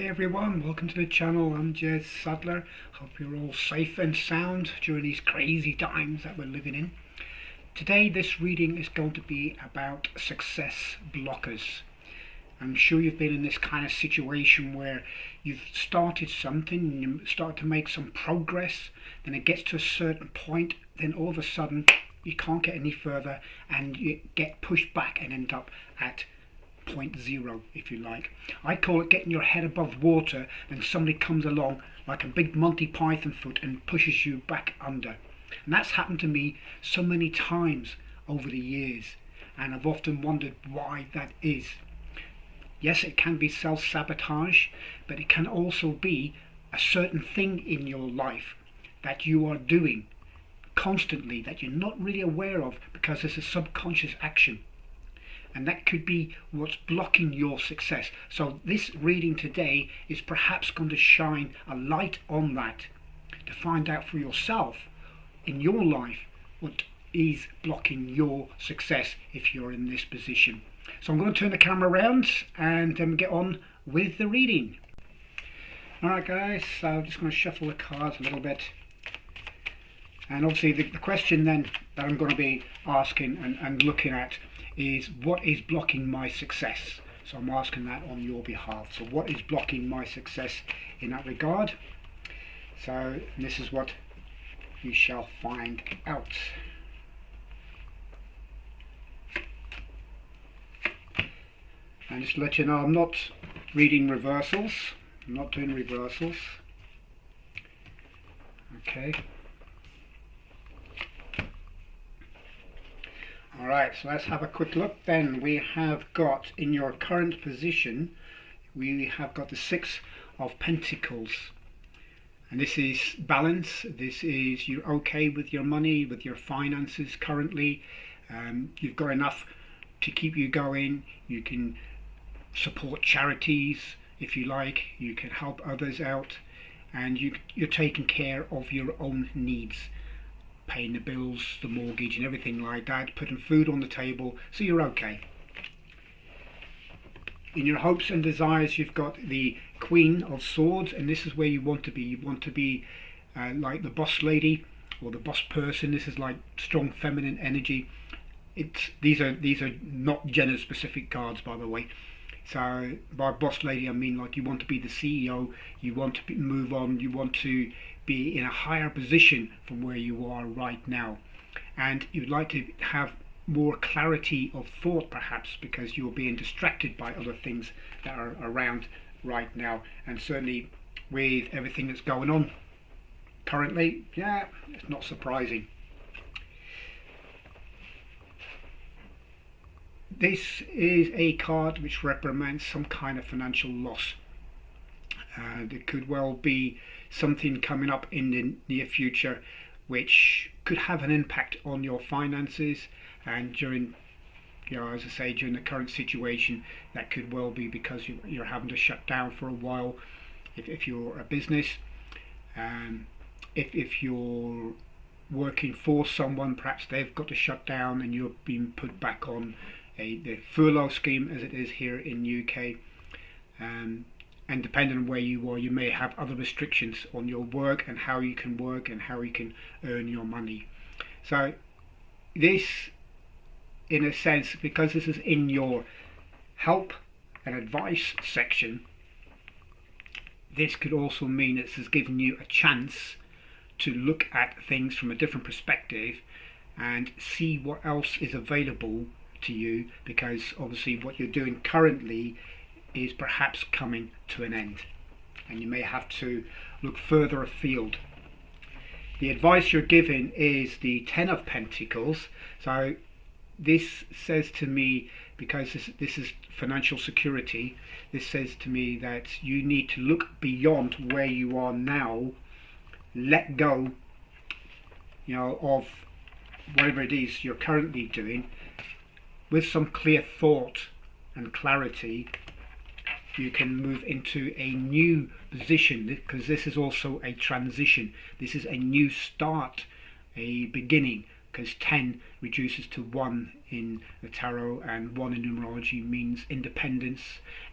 everyone, welcome to the channel. I'm Sadler. Hope you're all safe and sound during these crazy times that we're living in. Today this reading is going to be about success blockers. I'm sure you've been in this kind of situation where you've started something and you start to make some progress, then it gets to a certain point, then all of a sudden you can't get any further and you get pushed back and end up at point zero, if you like. I call it getting your head above water, and somebody comes along like a big Monty Python foot and pushes you back under. And that's happened to me so many times over the years, and I've often wondered why that is. Yes, it can be self-sabotage, but it can also be a certain thing in your life that you are doing constantly that you're not really aware of because it's a subconscious action. And that could be what's blocking your success. So this reading today is perhaps going to shine a light on that, to find out for yourself in your life what is blocking your success if you're in this position. So I'm going to turn the camera around and get on with the reading. Alright guys, so I'm just going to shuffle the cards a little bit. And obviously the question then that I'm going to be asking and looking at is, what is blocking my success? So I'm asking that on your behalf. So what is blocking my success in that regard? So this is what you shall find out. And just to let you know, I'm not reading reversals. I'm not doing reversals. Okay. Alright, so let's have a quick look then. We have got, in your current position, we have got the Six of Pentacles. And this is balance. This is, you're okay with your money, with your finances currently. You've got enough to keep you going. You can support charities if you like. You can help others out. And you're taking care of your own needs. Paying the bills, the mortgage and everything like that, putting food on the table, so you're okay. In your hopes and desires, you've got the Queen of Swords, and this is where you want to be. You want to be like the boss lady or the boss person. This is like strong feminine energy. These are not gender specific cards, by the way. So by boss lady I mean like you want to be the CEO, you want to move on, you want to be in a higher position from where you are right now, and you'd like to have more clarity of thought perhaps because you're being distracted by other things that are around right now. And certainly with everything that's going on currently, yeah, it's not surprising. This is a card which represents some kind of financial loss. There could well be something coming up in the near future which could have an impact on your finances, and during, as I say, during the current situation, that could well be because you're having to shut down for a while if you're a business. If you're working for someone, perhaps they've got to shut down and you're being put back on the furlough scheme as it is here in UK. And depending on where you are, you may have other restrictions on your work and how you can work and how you can earn your money. So this, in a sense, because this is in your help and advice section, this could also mean this is giving you a chance to look at things from a different perspective and see what else is available to you, because obviously what you're doing currently is perhaps coming to an end and you may have to look further afield. The advice you're given is the Ten of Pentacles. So this says to me, because this is financial security, this says to me that you need to look beyond where you are now, let go of whatever it is you're currently doing. With some clear thought and clarity, you can move into a new position, because this is also a transition. This is a new start, a beginning because 10 reduces to 1 in the tarot, and 1 in numerology means independence,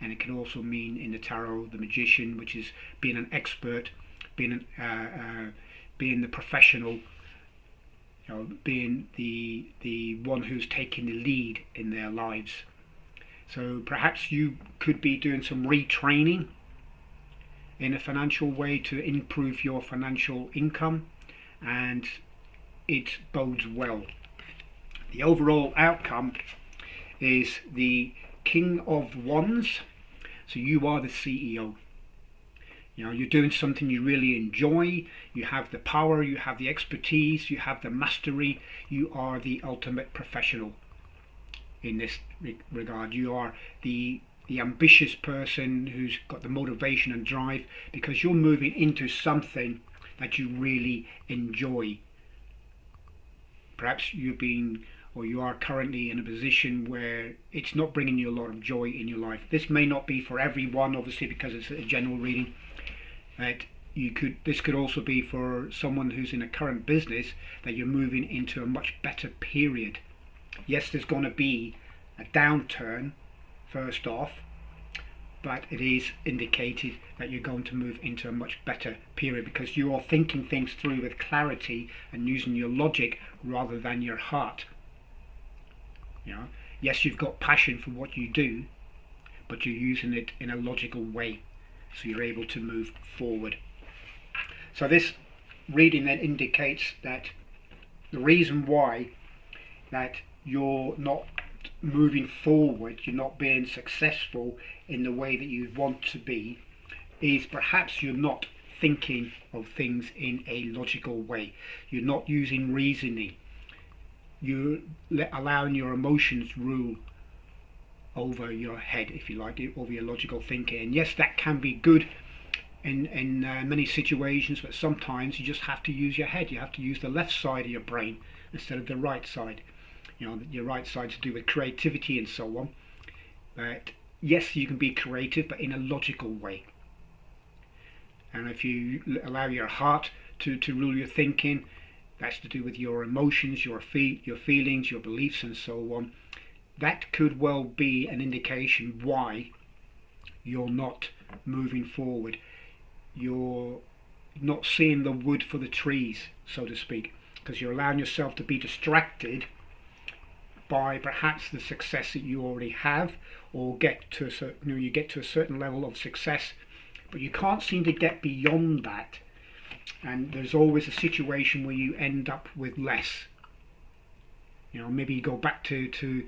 and it can also mean in the tarot the magician, which is being an expert, being being the professional, being the one who's taking the lead in their lives. So perhaps you could be doing some retraining in a financial way to improve your financial income, and it bodes well. The overall outcome is the King of Wands. So you are the CEO. You're doing something you really enjoy. You have the power, you have the expertise, you have the mastery. You are the ultimate professional in this regard. You are the ambitious person who's got the motivation and drive, because you're moving into something that you really enjoy. Perhaps you are currently in a position where it's not bringing you a lot of joy in your life. This may not be for everyone, obviously, because it's a general reading. This could also be for someone who's in a current business, that you're moving into a much better period. Yes, there's going to be a downturn first off, but it is indicated that you're going to move into a much better period, because you are thinking things through with clarity and using your logic rather than your heart. Yes, you've got passion for what you do, but you're using it in a logical way, so you're able to move forward. So this reading then indicates that the reason why that you're not moving forward, you're not being successful in the way that you want to be, is perhaps you're not thinking of things in a logical way. You're not using reasoning. You're allowing your emotions rule over your head, if you like, over your logical thinking. And yes, that can be good in many situations, but sometimes you just have to use your head. You have to use the left side of your brain instead of the right side. Your right side to do with creativity and so on. But yes, you can be creative, but in a logical way. And if you allow your heart to rule your thinking, that's to do with your emotions, your feelings, your beliefs and so on. That could well be an indication why you're not moving forward. You're not seeing the wood for the trees, so to speak, because you're allowing yourself to be distracted by perhaps the success that you already have, or you get to a certain level of success, but you can't seem to get beyond that, and there's always a situation where you end up with less. Maybe you go back to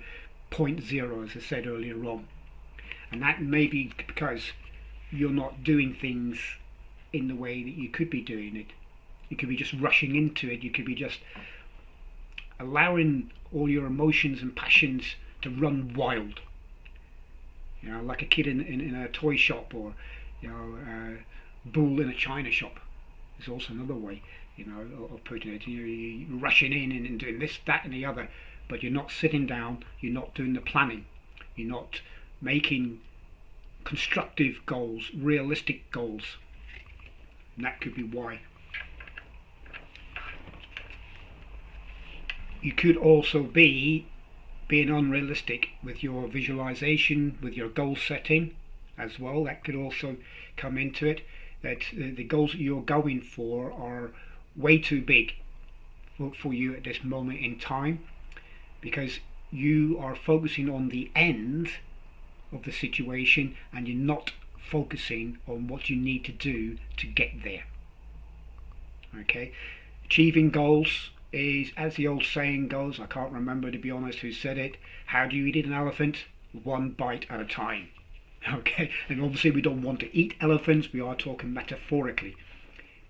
point zero, as I said earlier on, and that may be because you're not doing things in the way that you could be doing it. You could be just rushing into it. You could be just allowing all your emotions and passions to run wild, like a kid in a toy shop, or a bull in a china shop is also another way of putting it. You're rushing in and doing this, that and the other, but you're not sitting down, you're not doing the planning, you're not making constructive goals, realistic goals, and that could be why. You could also be being unrealistic with your visualization, with your goal setting as well. That could also come into it, that the goals that you're going for are way too big for you at this moment in time, because you are focusing on the end of the situation and you're not focusing on what you need to do to get there. Okay, achieving goals is, as the old saying goes, I can't remember, to be honest, who said it, how do you eat an elephant? One bite at a time. Okay, and obviously we don't want to eat elephants, we are talking metaphorically.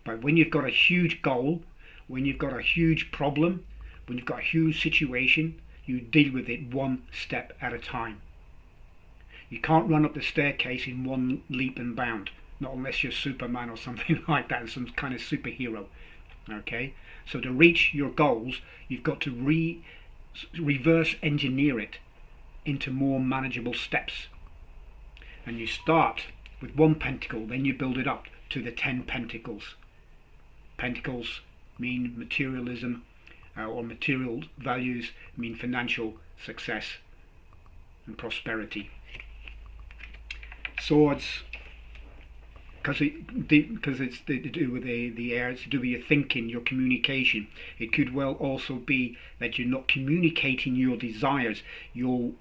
But when you've got a huge goal, when you've got a huge problem, when you've got a huge situation, you deal with it one step at a time. You can't run up the staircase in one leap and bound, not unless you're Superman or something like that, some kind of superhero. Okay, so to reach your goals, you've got to reverse engineer it into more manageable steps. And you start with one pentacle, then you build it up to the 10 pentacles. Pentacles mean materialism, or material values mean financial success and prosperity. Swords, because it's to do with the air, it's to do with your thinking, your communication. It could well also be that you're not communicating your desires, your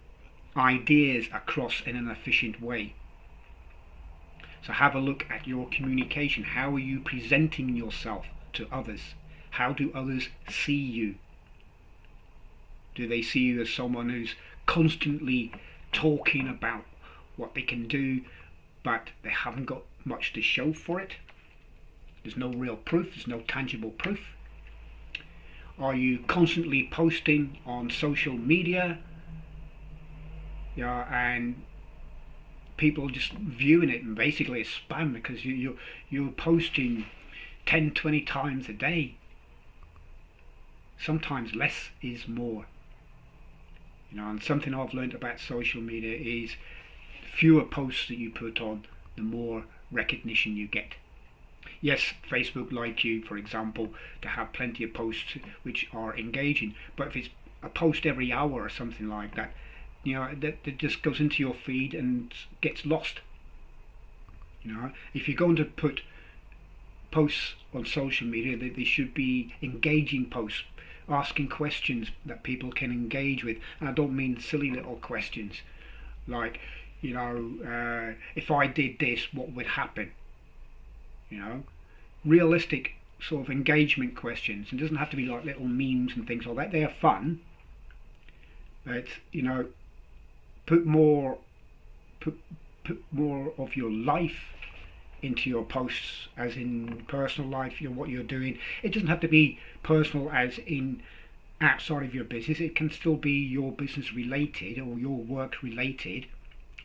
ideas across in an efficient way. So have a look at your communication. How are you presenting yourself to others? How do others see you? Do they see you as someone who's constantly talking about what they can do, but they haven't got much to show for it? There's no real proof, there's no tangible proof. Are you constantly posting on social media, and people just viewing it and basically it's spam because you're posting 10-20 times a day? Sometimes less is more. And something I've learned about social media is the fewer posts that you put on, the more recognition you get. Yes, Facebook like you, for example, to have plenty of posts which are engaging, but if it's a post every hour or something like that, that just goes into your feed and gets lost. If you're going to put posts on social media, they should be engaging posts, asking questions that people can engage with. And I don't mean silly little questions like, if I did this, what would happen? Realistic sort of engagement questions. It doesn't have to be like little memes and things like that. They are fun, but put more of your life into your posts, as in personal life, what you're doing. It doesn't have to be personal as in outside of your business. It can still be your business related or your work related,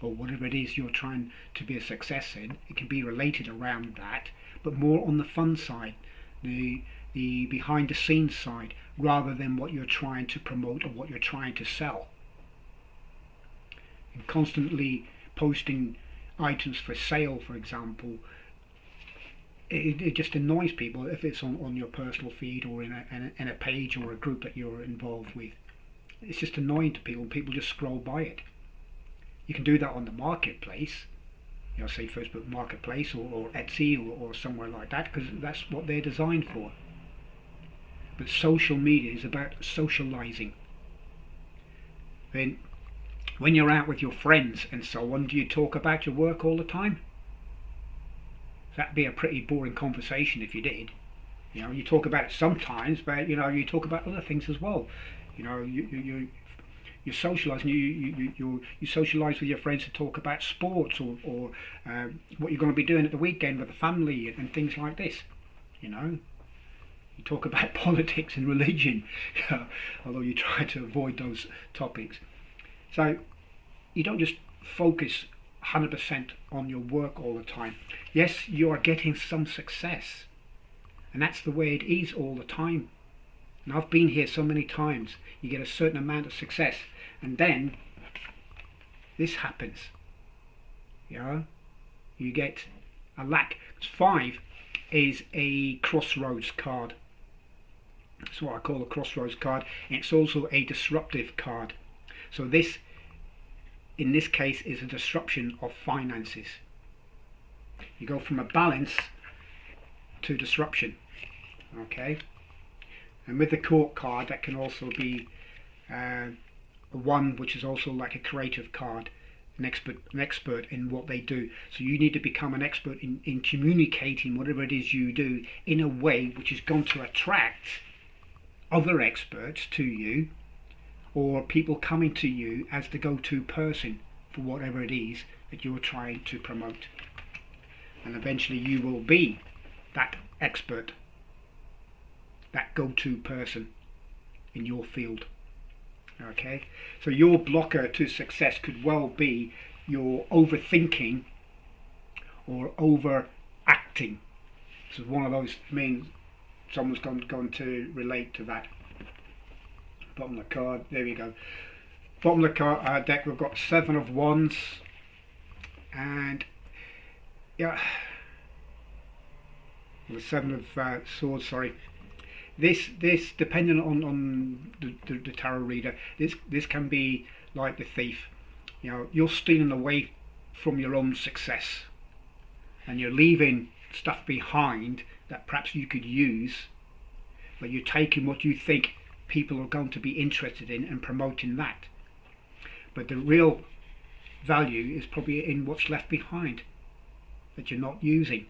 or whatever it is you're trying to be a success in. It can be related around that, but more on the fun side, the behind the scenes side, rather than what you're trying to promote or what you're trying to sell. And constantly posting items for sale, for example, it just annoys people if it's on your personal feed or in a page or a group that you're involved with. It's just annoying to people, and people just scroll by it. You can do that on the marketplace, say Facebook Marketplace or Etsy or somewhere like that, because that's what they're designed for. But social media is about socializing. Then when you're out with your friends and so on, do you talk about your work all the time? That'd be a pretty boring conversation if you did. You talk about it sometimes, but you talk about other things as well. You socialise, and you socialise with your friends to talk about sports or what you're going to be doing at the weekend with the family and things like this. You talk about politics and religion, although you try to avoid those topics. So you don't just focus 100% on your work all the time. Yes, you are getting some success, and that's the way it is all the time. And I've been here so many times. You get a certain amount of success, and then this happens. You get a lack. 5 is a crossroads card. That's what I call a crossroads card, and it's also a disruptive card. So this, in this case, is a disruption of finances. You go from a balance to disruption. Okay. And with the court card, that can also be a 1, which is also like a creative card, an expert in what they do. So you need to become an expert in communicating whatever it is you do in a way which is going to attract other experts to you, or people coming to you as the go-to person for whatever it is that you're trying to promote. And eventually you will be that expert, that go-to person in your field. Okay, so your blocker to success could well be your overthinking or overacting. So one of those means someone's going to relate to that. Bottom of the card, there we go. Bottom of the card deck, we've got 7 of Wands, and the 7 of Swords, sorry. This depending on the tarot reader, this can be like the thief. You're stealing away from your own success, and you're leaving stuff behind that perhaps you could use, but you're taking what you think people are going to be interested in and promoting that. But the real value is probably in what's left behind that you're not using.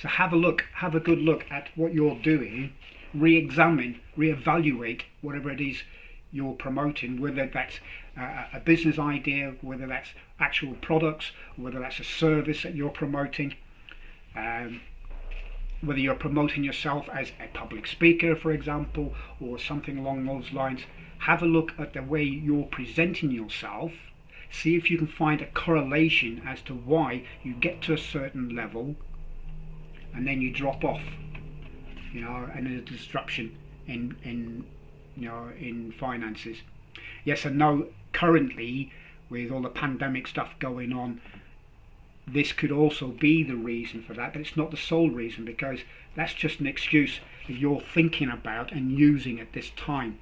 So have a good look at what you're doing, re-examine, re-evaluate whatever it is you're promoting, whether that's a business idea, whether that's actual products, whether that's a service that you're promoting, whether you're promoting yourself as a public speaker, for example, or something along those lines. Have a look at the way you're presenting yourself. See if you can find a correlation as to why you get to a certain level and then you drop off, and there's a disruption in finances. Yes, I know currently with all the pandemic stuff going on, this could also be the reason for that, but it's not the sole reason, because that's just an excuse that you're thinking about and using at this time,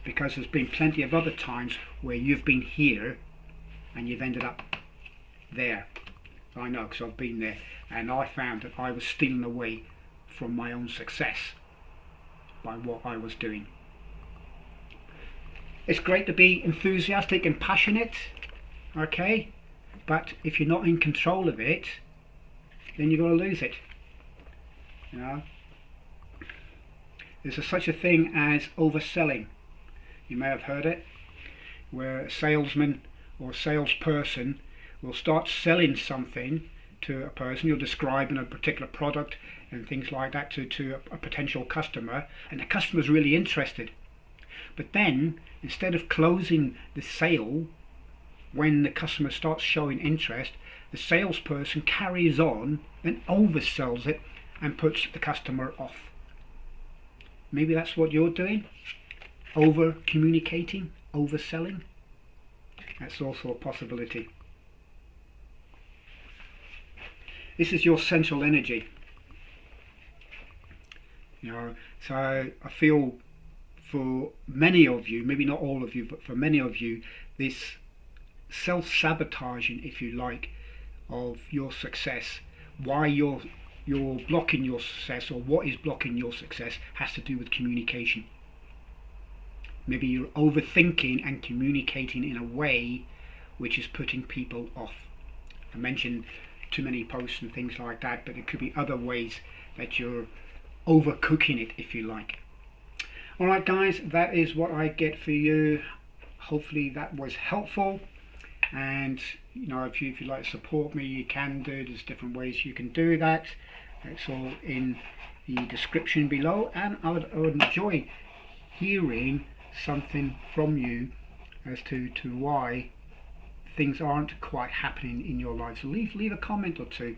because there's been plenty of other times where you've been here and you've ended up there. I know, because I've been there, and I found that I was stealing away from my own success by what I was doing. It's great to be enthusiastic and passionate, okay, but if you're not in control of it, then you're going to lose it. There's such a thing as overselling. You may have heard it, where a salesman or a salesperson will start selling something to a person. You're describing a particular product and things like that to a potential customer, and the customer's really interested. But then, instead of closing the sale when the customer starts showing interest, the salesperson carries on and oversells it and puts the customer off. Maybe that's what you're doing. Over communicating, overselling. That's also a possibility. This is your central energy. So I feel for many of you, maybe not all of you, but for many of you, this self-sabotaging, if you like, of your success, why you're blocking your success, or what is blocking your success, has to do with communication. Maybe you're overthinking and communicating in a way which is putting people off. I mentioned too many posts and things like that, but it could be other ways that you're overcooking it, if you like. Alright guys, that is what I get for you. Hopefully that was helpful, and if you'd like to support me, you can do. There's different ways you can do that. It's all in the description below, and I would enjoy hearing something from you as to why things aren't quite happening in your life. So leave a comment or two,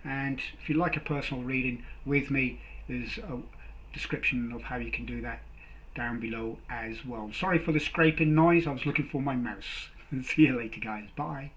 and if you'd like a personal reading with me, there's a description of how you can do that down below as well. Sorry for the scraping noise, I was looking for my mouse. See you later guys, bye.